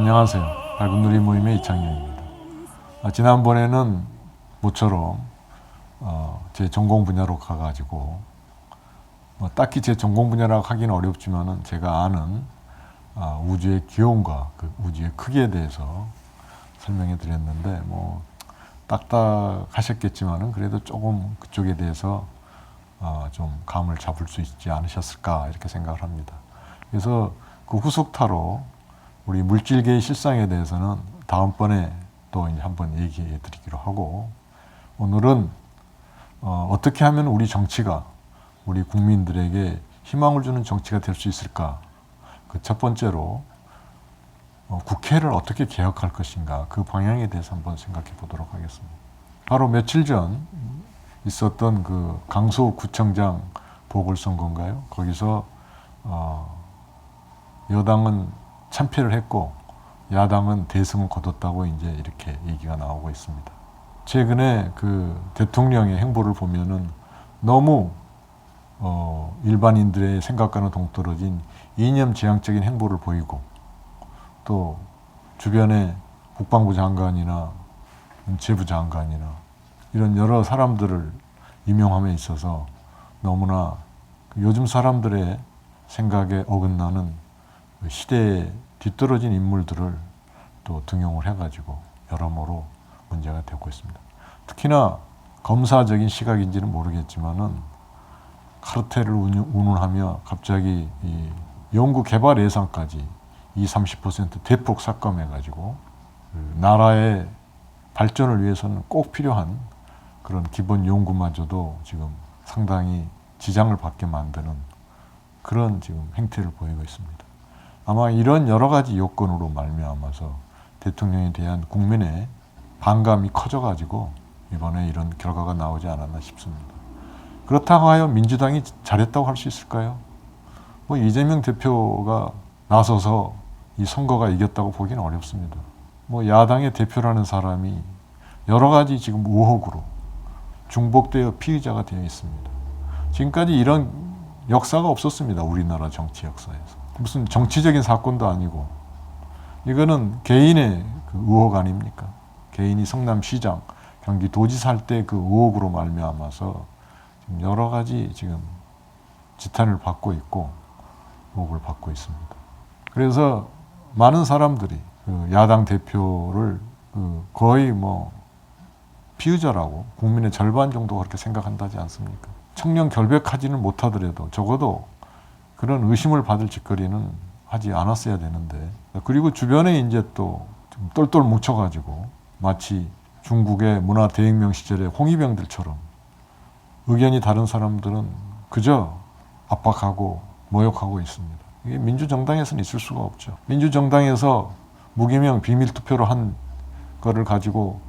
안녕하세요. 밝은 누리 모임의 이창용입니다. 지난번에는 모처럼 제 전공 분야로 가가지고 딱히 제 전공 분야라고 하기는 어렵지만은 제가 아는 우주의 기원과 그 우주의 크기에 대해서 설명해 드렸는데 딱딱하셨겠지만은 그래도 조금 그쪽에 대해서 좀 감을 잡을 수 있지 않으셨을까 이렇게 생각을 합니다. 그래서 그 후속타로 우리 물질계의 실상에 대해서는 다음번에 또 이제 한번 얘기해 드리기로 하고, 오늘은 어떻게 하면 우리 정치가 우리 국민들에게 희망을 주는 정치가 될 수 있을까? 그 첫 번째로 국회를 어떻게 개혁할 것인가, 그 방향에 대해서 한번 생각해 보도록 하겠습니다. 바로 며칠 전 있었던 그 강서구청장 보궐선거인가요? 거기서 여당은 참패를 했고 야당은 대승을 거뒀다고 이제 이렇게 얘기가 나오고 있습니다. 최근에 그 대통령의 행보를 보면은 너무 일반인들의 생각과는 동떨어진 이념지향적인 행보를 보이고, 또 주변에 국방부 장관이나 문체부 장관이나 이런 여러 사람들을 임명함에 있어서 너무나 요즘 사람들의 생각에 어긋나는 시대에 뒤떨어진 인물들을 또 등용을 해가지고 여러모로 문제가 되고 있습니다. 특히나 검사적인 시각인지는 모르겠지만은 카르텔을 운운하며 갑자기 이 연구 개발 예산까지 20-30% 대폭 삭감해가지고 나라의 발전을 위해서는 꼭 필요한 그런 기본 연구마저도 지금 상당히 지장을 받게 만드는 그런 지금 행태를 보이고 있습니다. 아마 이런 여러 가지 요건으로 말미암아서 대통령에 대한 국민의 반감이 커져가지고 이번에 이런 결과가 나오지 않았나 싶습니다. 그렇다고 하여 민주당이 잘했다고 할 수 있을까요? 이재명 대표가 나서서 이 선거가 이겼다고 보기는 어렵습니다. 야당의 대표라는 사람이 여러 가지 지금 의혹으로 중복되어 피의자가 되어 있습니다. 지금까지 이런 역사가 없었습니다. 우리나라 정치 역사에서. 무슨 정치적인 사건도 아니고 이거는 개인의 그 의혹 아닙니까? 개인이 성남시장, 경기도지사 할 때 그 의혹으로 말미암아서 지금 여러 가지 지금 지탄을 받고 있고 의혹을 받고 있습니다. 그래서 많은 사람들이 그 야당 대표를 거의 피의자라고 국민의 절반 정도가 그렇게 생각한다지 않습니까? 청렴 결백하지는 못하더라도 적어도 그런 의심을 받을 짓거리는 하지 않았어야 되는데, 그리고 주변에 이제 또 좀 똘똘 뭉쳐가지고 마치 중국의 문화대혁명 시절의 홍위병들처럼 의견이 다른 사람들은 그저 압박하고 모욕하고 있습니다. 이게 민주정당에서는 있을 수가 없죠. 민주정당에서 무기명 비밀투표로 한 거를 가지고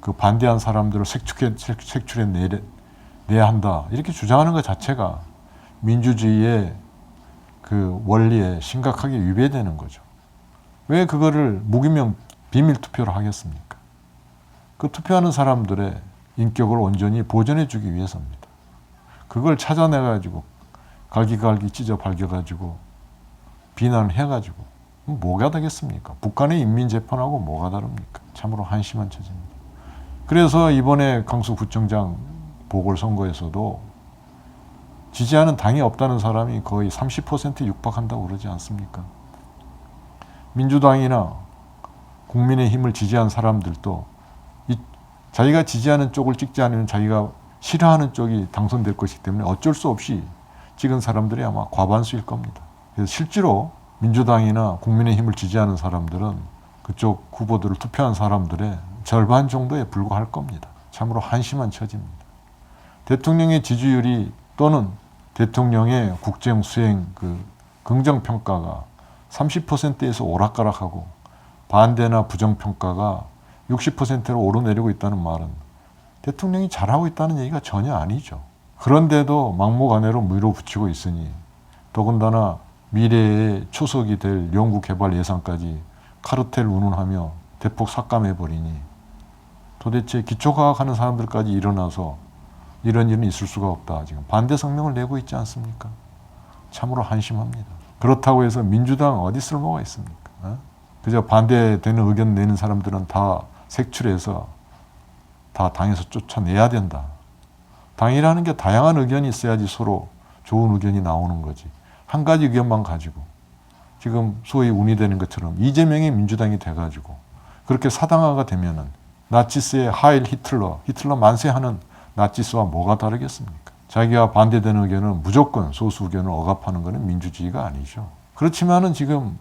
그 반대한 사람들을 색출해 내야 한다, 이렇게 주장하는 것 자체가 민주주의의 그 원리에 심각하게 위배되는 거죠. 왜 그거를 무기명 비밀투표로 하겠습니까? 그 투표하는 사람들의 인격을 온전히 보존해 주기 위해서입니다. 그걸 찾아내가지고 갈기갈기 찢어 발겨가지고 비난을 해가지고 뭐가 되겠습니까? 북한의 인민재판하고 뭐가 다릅니까? 참으로 한심한 처지입니다. 그래서 이번에 강서구청장 보궐선거에서도 지지하는 당이 없다는 사람이 거의 30% 육박한다고 그러지 않습니까? 민주당이나 국민의힘을 지지한 사람들도 자기가 지지하는 쪽을 찍지 않으면 자기가 싫어하는 쪽이 당선될 것이기 때문에 어쩔 수 없이 찍은 사람들이 아마 과반수일 겁니다. 그래서 실제로 민주당이나 국민의힘을 지지하는 사람들은 그쪽 후보들을 투표한 사람들의 절반 정도에 불과할 겁니다. 참으로 한심한 처지입니다. 대통령의 지지율이 또는 대통령의 국정 수행 그 긍정평가가 30%에서 오락가락하고 반대나 부정평가가 60%로 오르내리고 있다는 말은 대통령이 잘하고 있다는 얘기가 전혀 아니죠. 그런데도 막무가내로 밀어붙이고 있으니, 더군다나 미래의 초석이 될 연구개발 예산까지 카르텔 운운하며 대폭 삭감해버리니 도대체 기초과학하는 사람들까지 일어나서 이런 일은 있을 수가 없다, 지금 반대 성명을 내고 있지 않습니까? 참으로 한심합니다. 그렇다고 해서 민주당 어디 쓸모가 있습니까? 그저 반대되는 의견 내는 사람들은 다 색출해서 다 당에서 쫓아내야 된다. 당이라는 게 다양한 의견이 있어야지 서로 좋은 의견이 나오는 거지. 한 가지 의견만 가지고 지금 소위 운이 되는 것처럼 이재명이 민주당이 돼가지고 그렇게 사당화가 되면은 나치스의 하일 히틀러 만세하는 나치스와 뭐가 다르겠습니까? 자기와 반대되는 의견은 무조건 소수 의견을 억압하는 것은 민주주의가 아니죠. 그렇지만은 지금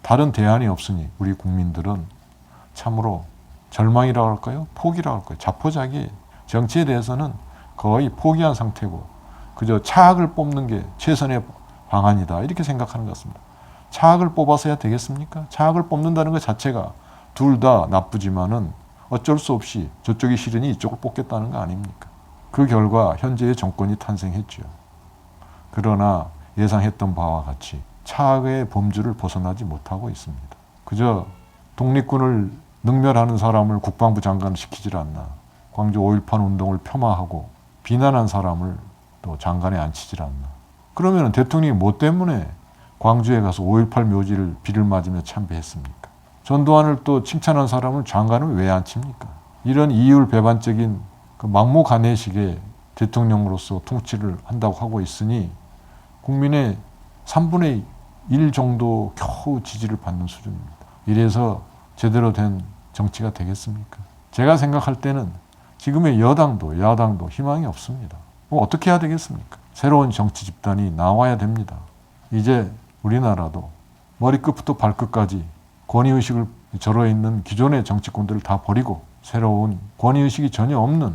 다른 대안이 없으니 우리 국민들은 참으로 절망이라고 할까요? 포기라고 할까요? 자포자기 정치에 대해서는 거의 포기한 상태고 그저 차악을 뽑는 게 최선의 방안이다 이렇게 생각하는 것 같습니다. 차악을 뽑아서야 되겠습니까? 차악을 뽑는다는 것 자체가 둘 다 나쁘지만은 어쩔 수 없이 저쪽이 싫으니 이쪽을 뽑겠다는 거 아닙니까? 그 결과 현재의 정권이 탄생했죠. 그러나 예상했던 바와 같이 차악의 범주를 벗어나지 못하고 있습니다. 그저 독립군을 능멸하는 사람을 국방부 장관을 시키질 않나. 광주 5.18 운동을 폄하하고 비난한 사람을 또 장관에 앉히질 않나. 그러면 대통령이 뭐 때문에 광주에 가서 5.18 묘지를 비를 맞으며 참배했습니까? 전두환을 또 칭찬한 사람을 장관을 왜 앉힙니까? 이런 이율배반적인 그 막무가내식의 대통령으로서 통치를 한다고 하고 있으니 국민의 3분의 1 정도 겨우 지지를 받는 수준입니다. 이래서 제대로 된 정치가 되겠습니까? 제가 생각할 때는 지금의 여당도 야당도 희망이 없습니다. 어떻게 해야 되겠습니까? 새로운 정치 집단이 나와야 됩니다. 이제 우리나라도 머리끝부터 발끝까지 권위의식을 절어있는 기존의 정치권들을 다 버리고 새로운 권위의식이 전혀 없는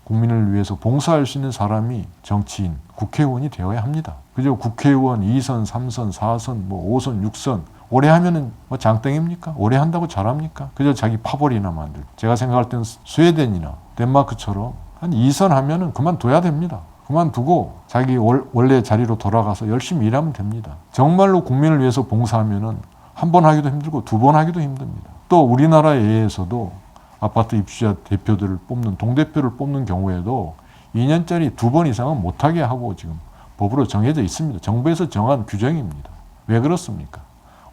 국민을 위해서 봉사할 수 있는 사람이 정치인, 국회의원이 되어야 합니다. 그저 국회의원 2선, 3선, 4선, 5선, 6선 오래 하면은 장땡입니까? 오래 한다고 잘합니까? 그저 자기 파벌이나 만들고. 제가 생각할 때는 스웨덴이나 덴마크처럼 한 2선 하면은 그만둬야 됩니다. 그만두고 자기 원래 자리로 돌아가서 열심히 일하면 됩니다. 정말로 국민을 위해서 봉사하면은 한 번 하기도 힘들고 두 번 하기도 힘듭니다. 또 우리나라에 의해서도 아파트 입주자 대표들을 뽑는 동대표를 뽑는 경우에도 2년짜리 2번 이상은 못하게 하고 지금 법으로 정해져 있습니다. 정부에서 정한 규정입니다. 왜 그렇습니까?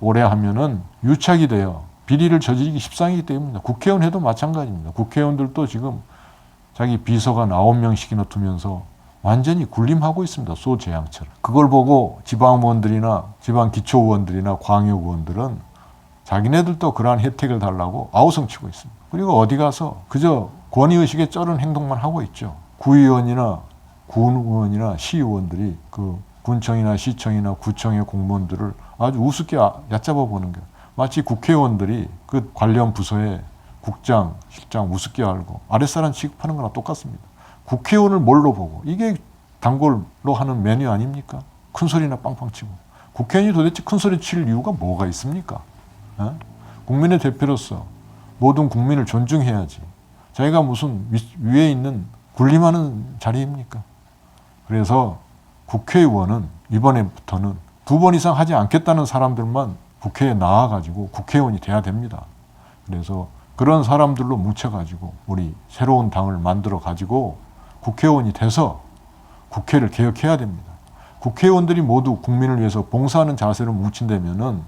오래 하면은 유착이 돼요. 비리를 저지르기 십상이기 때문입니다. 국회의원 해도 마찬가지입니다. 국회의원들도 지금 자기 비서관 9명씩이나 두면서 완전히 군림하고 있습니다. 소재양처럼. 그걸 보고 지방의원들이나 지방기초의원들이나 광역의원들은 자기네들도 그러한 혜택을 달라고 아우성치고 있습니다. 그리고 어디 가서 그저 권위의식에 쩔은 행동만 하고 있죠. 구의원이나 군의원이나 시의원들이 그 군청이나 시청이나 구청의 공무원들을 아주 우습게 얕잡아 보는 게 마치 국회의원들이 그 관련 부서에 국장, 실장 우습게 알고 아랫사람 취급하는 거나 똑같습니다. 국회의원을 뭘로 보고 이게 단골로 하는 메뉴 아닙니까? 큰 소리나 빵빵 치고. 국회의원이 도대체 큰 소리 칠 이유가 뭐가 있습니까? 국민의 대표로서 모든 국민을 존중해야지. 자기가 무슨 위에 있는 군림하는 자리입니까? 그래서 국회의원은 이번에부터는 2번 이상 하지 않겠다는 사람들만 국회에 나와가지고 국회의원이 돼야 됩니다. 그래서 그런 사람들로 뭉쳐가지고 우리 새로운 당을 만들어가지고 국회의원이 돼서 국회를 개혁해야 됩니다. 국회의원들이 모두 국민을 위해서 봉사하는 자세로 뭉친다면은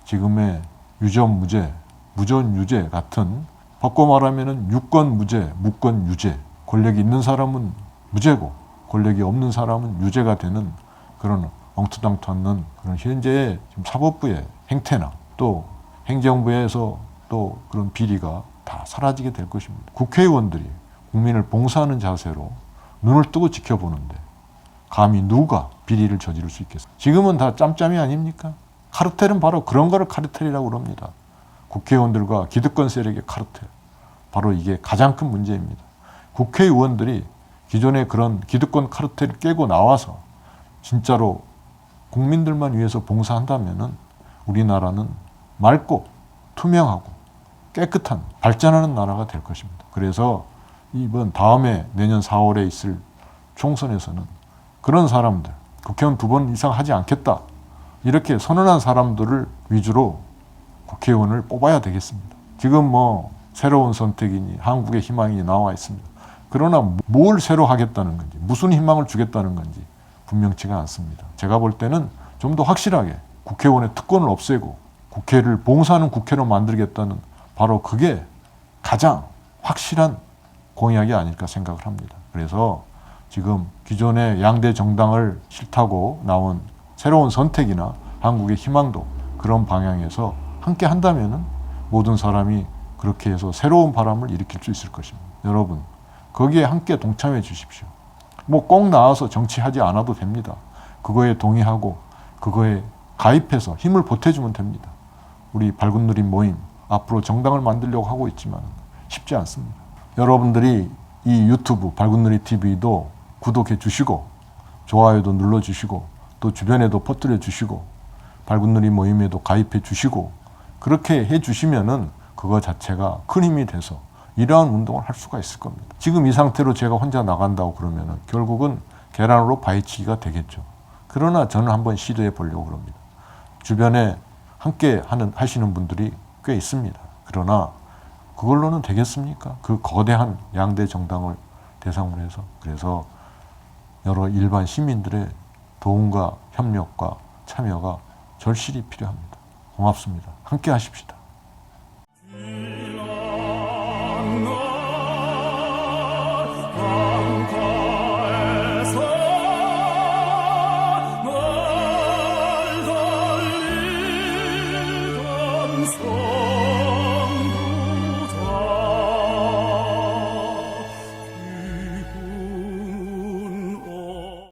지금의 유전무죄, 무전유죄 같은 바꿔 말하면은 유권무죄, 무권유죄, 권력이 있는 사람은 무죄고 권력이 없는 사람은 유죄가 되는 그런 엉투당투 않는 그런 현재의 사법부의 행태나 또 행정부에서 또 그런 비리가 다 사라지게 될 것입니다. 국회의원들이 국민을 봉사하는 자세로 눈을 뜨고 지켜보는데 감히 누가 비리를 저지를 수 있겠습니까? 지금은 다 짬짬이 아닙니까? 카르텔은 바로 그런 거를 카르텔이라고 그럽니다. 국회의원들과 기득권 세력의 카르텔. 바로 이게 가장 큰 문제입니다. 국회의원들이 기존의 그런 기득권 카르텔을 깨고 나와서 진짜로 국민들만 위해서 봉사한다면은 우리나라는 맑고 투명하고 깨끗한 발전하는 나라가 될 것입니다. 그래서 이번 다음에 내년 4월에 있을 총선에서는 그런 사람들, 국회의원 2번 이상 하지 않겠다. 이렇게 선언한 사람들을 위주로 국회의원을 뽑아야 되겠습니다. 지금 새로운 선택이니 한국의 희망이 나와 있습니다. 그러나 뭘 새로 하겠다는 건지, 무슨 희망을 주겠다는 건지 분명치가 않습니다. 제가 볼 때는 좀 더 확실하게 국회의원의 특권을 없애고 국회를 봉사하는 국회로 만들겠다는 바로 그게 가장 확실한 공약이 아닐까 생각을 합니다. 그래서 지금 기존의 양대 정당을 싫다고 나온 새로운 선택이나 한국의 희망도 그런 방향에서 함께 한다면은 모든 사람이 그렇게 해서 새로운 바람을 일으킬 수 있을 것입니다. 여러분, 거기에 함께 동참해 주십시오. 뭐 꼭 나와서 정치하지 않아도 됩니다. 그거에 동의하고 그거에 가입해서 힘을 보태주면 됩니다. 우리 밝은 누림 모임 앞으로 정당을 만들려고 하고 있지만 쉽지 않습니다. 여러분들이 이 유튜브 밝은 누리 TV도 구독해 주시고 좋아요도 눌러 주시고 또 주변에도 퍼뜨려 주시고 밝은 누리 모임에도 가입해 주시고 그렇게 해 주시면은 그거 자체가 큰 힘이 돼서 이러한 운동을 할 수가 있을 겁니다. 지금 이 상태로 제가 혼자 나간다고 그러면은 결국은 계란으로 바위치기가 되겠죠. 그러나 저는 한번 시도해 보려고 합니다. 주변에 함께 하시는 분들이 꽤 있습니다. 그러나 그걸로는 되겠습니까? 그 거대한 양대 정당을 대상으로 해서. 그래서 여러 일반 시민들의 도움과 협력과 참여가 절실히 필요합니다. 고맙습니다. 함께 하십시다.